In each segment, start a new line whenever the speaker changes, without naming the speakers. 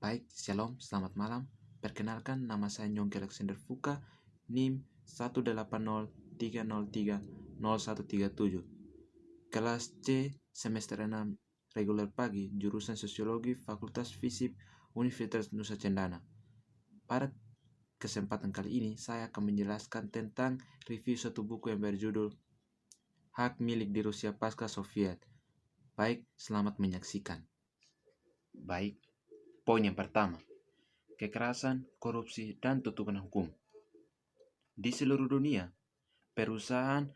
Baik, Shalom, selamat malam. Perkenalkan, nama saya Nyongki Alexander Fuka, NIM 18030300137. Kelas C, semester 6, reguler pagi, jurusan Sosiologi, Fakultas Fisip, Universitas Nusa Cendana. Pada kesempatan kali ini, saya akan menjelaskan tentang review suatu buku yang berjudul Hak Milik di Rusia Pasca Soviet. Baik, selamat menyaksikan. Baik, poin yang pertama. Kekerasan, korupsi, dan tutupan hukum. Di seluruh dunia, perusahaan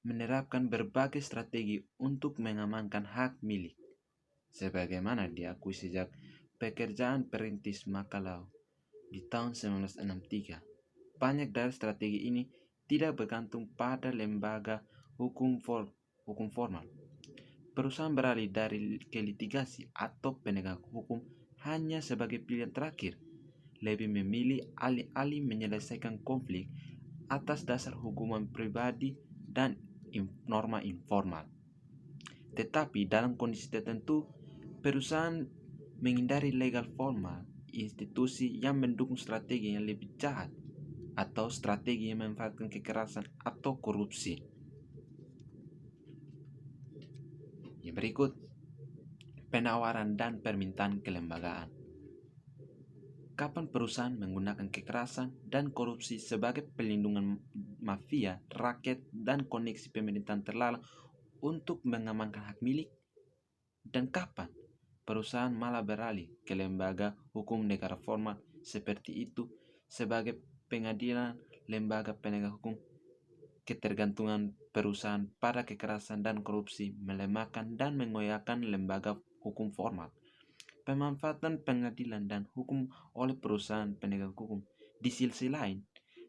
menerapkan berbagai strategi untuk mengamankan hak milik. Sebagaimana diakui sejak pekerjaan perintis Makalau di tahun 1963, banyak dari strategi ini tidak bergantung pada lembaga hukum formal. Perusahaan beralih dari ke litigasi atau penegak hukum hanya sebagai pilihan terakhir, lebih memilih alih-alih menyelesaikan konflik atas dasar hukuman pribadi dan norma informal. Tetapi dalam kondisi tertentu, perusahaan menghindari legal formal institusi yang mendukung strategi yang lebih jahat atau strategi yang memanfaatkan kekerasan atau korupsi. Yang berikut, penawaran dan permintaan kelembagaan. Kapan perusahaan menggunakan kekerasan dan korupsi sebagai pelindungan mafia, rakyat, dan koneksi pemerintahan terlarang untuk mengamankan hak milik? Dan kapan perusahaan malah beralih ke lembaga hukum negara formal seperti itu sebagai pengadilan, lembaga penegak hukum? Ketergantungan perusahaan pada kekerasan dan korupsi melemahkan dan mengoyakkan lembaga hukum formal. Pemanfaatan pengadilan dan hukum oleh perusahaan penegak hukum di sisi lain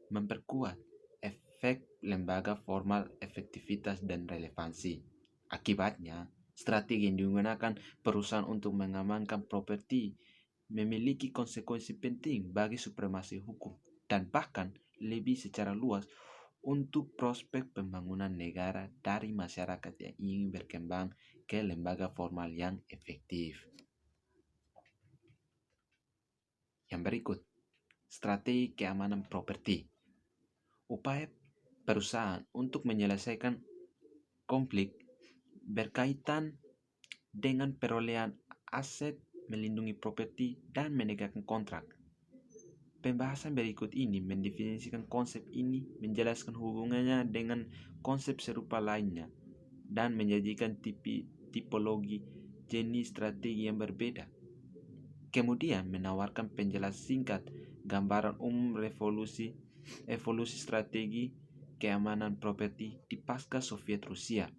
memperkuat efek lembaga formal, efektivitas, dan relevansi. Akibatnya, strategi yang digunakan perusahaan untuk mengamankan properti memiliki konsekuensi penting bagi supremasi hukum dan bahkan lebih secara luas untuk prospek pembangunan negara dari masyarakat yang ingin berkembang ke lembaga formal yang efektif. Yang berikut, strategi keamanan properti. Upaya perusahaan untuk menyelesaikan konflik berkaitan dengan perolehan aset, melindungi properti, dan menegakkan kontrak. Pembahasan berikut ini mendefinisikan konsep ini, menjelaskan hubungannya dengan konsep serupa lainnya, dan menyajikan tipologi jenis strategi yang berbeda. Kemudian menawarkan penjelasan singkat, gambaran umum evolusi strategi keamanan properti di pasca Soviet Rusia.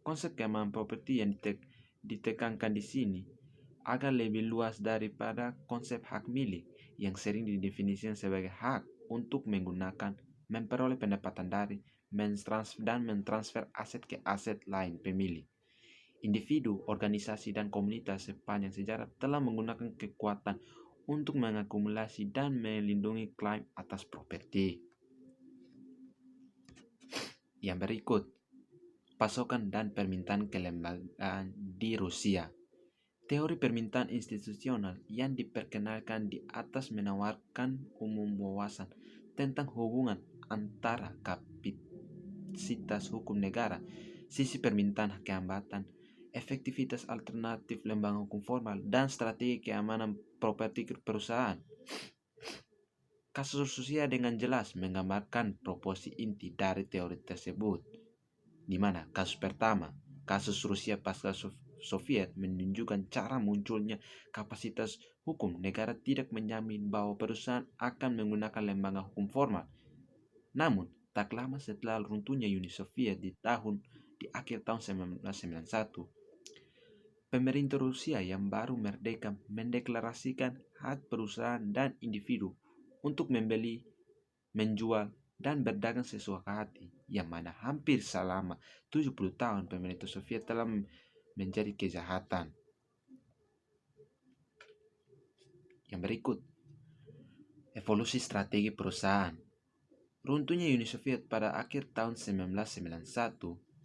Konsep keamanan properti yang ditekankan di sini agak lebih luas daripada konsep hak milik yang sering didefinisikan sebagai hak untuk menggunakan, memperoleh pendapatan dari, dan mentransfer aset ke aset lain pemilik. Individu, organisasi, dan komunitas sepanjang sejarah telah menggunakan kekuatan untuk mengakumulasi dan melindungi klaim atas properti. Yang berikut, pasokan dan permintaan kelembagaan di Rusia. Teori permintaan institusional yang diperkenalkan di atas menawarkan umum wawasan tentang hubungan antara kapasitas hukum negara, sisi permintaan kehambatan, efektivitas alternatif lembaga hukum formal, dan strategi keamanan properti perusahaan. Kasus Rusia dengan jelas menggambarkan proporsi inti dari teori tersebut, di mana kasus pertama, kasus Rusia pasca Soviet, menunjukkan cara munculnya kapasitas hukum negara tidak menjamin bahwa perusahaan akan menggunakan lembaga hukum formal. Namun, tak lama setelah runtuhnya Uni Soviet di akhir tahun 1991, pemerintah Rusia yang baru merdeka mendeklarasikan hak perusahaan dan individu untuk membeli, menjual, dan berdagang sesuka hati, yang mana hampir selama 70 tahun pemerintah Soviet telah menjadi kejahatan. Yang berikut, evolusi strategi perusahaan. Runtuhnya Uni Soviet pada akhir tahun 1991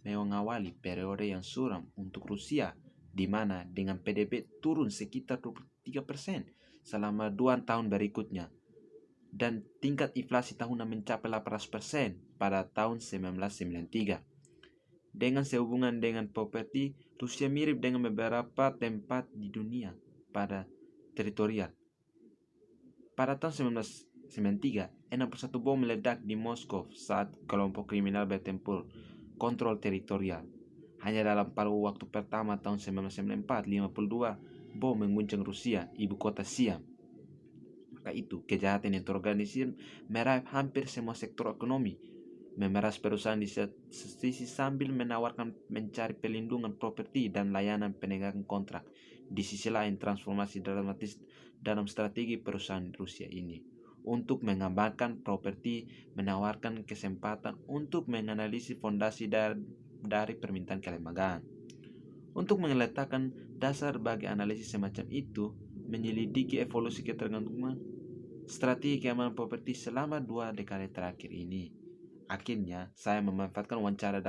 mengawali periode yang suram untuk Rusia, di mana dengan PDB turun sekitar 23% selama 2 tahun berikutnya, dan tingkat inflasi tahunan mencapai 18% pada tahun 1993. Dengan sehubungan dengan properti, Rusia mirip dengan beberapa tempat di dunia pada teritorial. Pada tahun 1993, 61 bom meledak di Moskow saat kelompok kriminal bertempur kontrol teritorial. Hanya dalam paruh waktu pertama tahun 1994, 52 bom mengguncang Rusia, ibu kota Siam. Maka itu, kejahatan yang terorganisir merayap hampir semua sektor ekonomi, memeras perusahaan di sisi sambil menawarkan mencari pelindungan properti dan layanan penegakan kontrak. Di sisi lain, transformasi dramatis dalam strategi perusahaan Rusia ini untuk mengembangkan properti menawarkan kesempatan untuk menganalisis fondasi dari permintaan kelembagaan. Untuk meletakkan dasar bagi analisis semacam itu, menyelidiki evolusi ketergantungan strategi keamanan properti selama 2 dekade terakhir ini. Akhirnya, saya memanfaatkan wawancara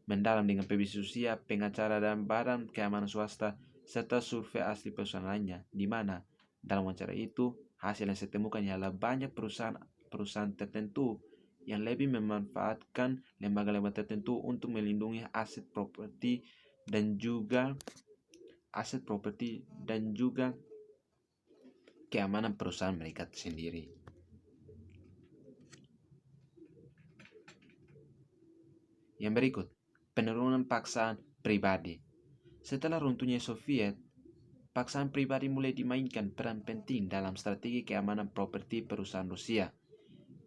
mendalam dengan pebisnis Rusia, pengacara dan badan keamanan swasta, serta survei asli perusahaan lainnya, di mana dalam wawancara itu, hasil yang saya temukan ialah banyak perusahaan tertentu yang lebih memanfaatkan lembaga-lembaga tertentu untuk melindungi aset properti dan juga keamanan perusahaan mereka sendiri. Yang berikut, penurunan paksaan pribadi. Setelah runtuhnya Soviet, paksaan pribadi mulai dimainkan peran penting dalam strategi keamanan properti perusahaan Rusia.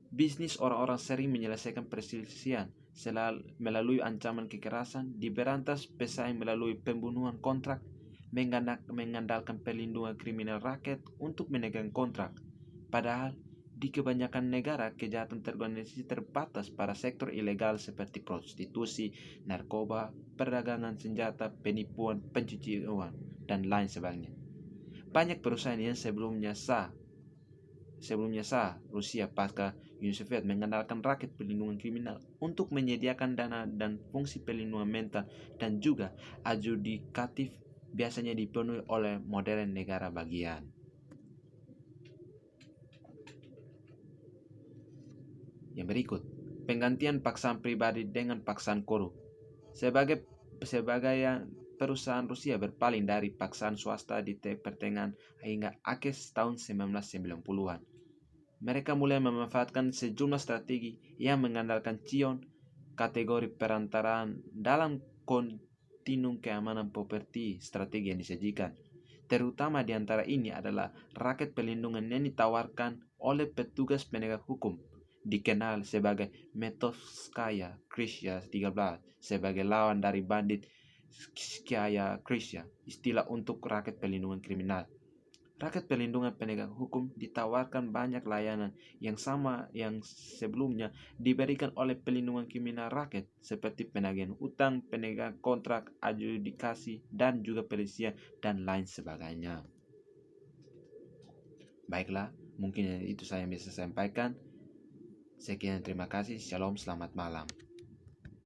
Bisnis orang-orang sering menyelesaikan perselisihan melalui ancaman kekerasan, diberantas pesaing melalui pembunuhan kontrak, mengandalkan perlindungan kriminal rakyat untuk menegakkan kontrak. Padahal, di kebanyakan negara, kejahatan terorganisasi terbatas pada sektor ilegal seperti prostitusi, narkoba, perdagangan senjata, penipuan, pencucian uang, dan lain sebagainya. Banyak perusahaan yang sebelumnya sah Rusia pasca Uni Soviet mengandalkan rakyat perlindungan kriminal untuk menyediakan dana dan fungsi perlindungan mental dan juga adjudikatif, biasanya dipenuhi oleh modern negara bagian. Yang berikut, penggantian paksaan pribadi dengan paksaan korup. Sebagai perusahaan Rusia berpaling dari paksaan swasta di pertengahan hingga akhir tahun 1990-an. Mereka mulai memanfaatkan sejumlah strategi yang mengandalkan cion, kategori perantaraan dalam kontinum keamanan properti strategi yang disajikan. Terutama di antara ini adalah raket perlindungan yang ditawarkan oleh petugas penegak hukum, dikenal sebagai Metovskaya Krishya 13 sebagai lawan dari bandit Skaya Krishya, istilah untuk rakyat perlindungan kriminal. Rakyat perlindungan penegak hukum ditawarkan banyak layanan yang sama yang sebelumnya diberikan oleh perlindungan kriminal rakyat, seperti penagihan utang, penegak kontrak, adjudikasi, dan juga perselisihan dan lain sebagainya. Baiklah, mungkin itu saya yang bisa sampaikan. Sekian, terima kasih. Shalom, selamat malam.